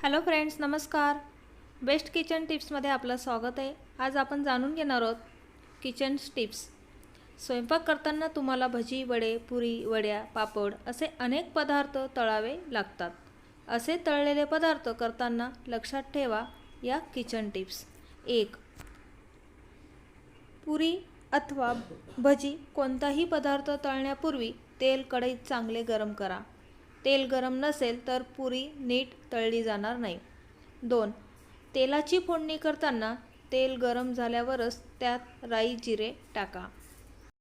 Hello friends, नमस्कार. Best kitchen टिप्समध्ये आपलं स्वागत आहे. आज आपण जाणून घेणार आहोत किचन टिप्स. स्वयंपाक करताना तुम्हाला भजी, वडे, पुरी, वड्या, पापड असे अनेक पदार्थ तळावे लागतात. असे तळलेले पदार्थ करताना लक्षात ठेवा या किचन टिप्स. 1. पुरी अथवा भजी कोणताही पदार्थ तळण्यापूर्वी तेल कढईत चांगले गरम करा. तेल गरम नसेल तर पुरी नीट तळली जाणार नाही. 2. तेलाची फोडणी करताना तेल गरम झाल्यावरच त्यात राई जिरे टाका.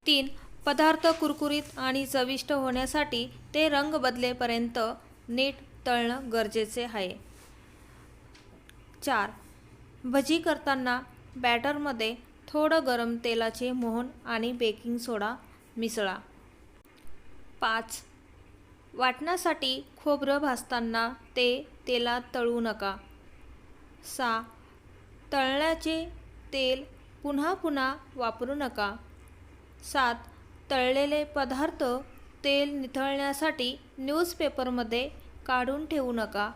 3. पदार्थ कुरकुरीत आणि चविष्ट होण्यासाठी ते रंग बदलेपर्यंत नीट तळणं गरजेचे आहे. 4. भजी करताना बॅटरमध्ये थोडं गरम तेलाचे मोहन आणि बेकिंग सोडा मिसळा. 5. वाटण्यासाठी खोबरं भाजताना ते तेलात तळू नका. 6. तळण्याचे तेल पुन्हा पुन्हा वापरू नका. 7. तळलेले पदार्थ तेल निथळण्यासाठी न्यूजपेपरमध्ये काढून ठेवू नका.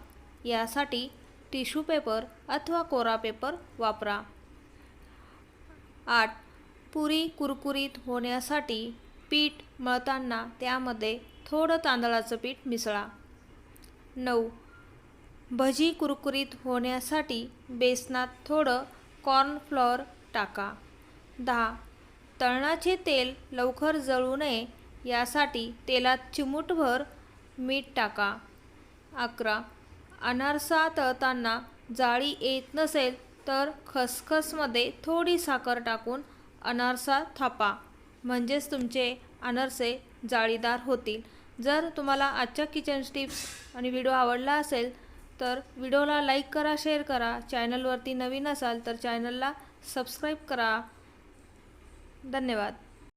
यासाठी टिश्यू पेपर अथवा कोरा पेपर वापरा. 8. पुरी कुरकुरीत होण्यासाठी पीठ मळताना त्यामध्ये थोडं तांदळाचं पीठ मिसळा. 9. भजी कुरकुरीत होण्यासाठी बेसनात थोडं कॉर्नफ्लॉवर टाका. 10. तळणाचे तेल लवकर जळू नये यासाठी तेलात चिमूटभर मीठ टाका. 11. अनारसा तळताना जाळी येत नसेल तर खसखसमध्ये थोडी साखर टाकून अनारसा थापा, म्हणजेच तुमचे अनारसे जाळीदार होतील. जर तुम्हाला आजच्या किचन टिप्स आणि व्हिडिओ आवडला असेल तर व्हिडिओला लाईक करा, शेअर करा. चॅनलवरती नवीन असाल तर चॅनलला सबस्क्राईब करा. धन्यवाद.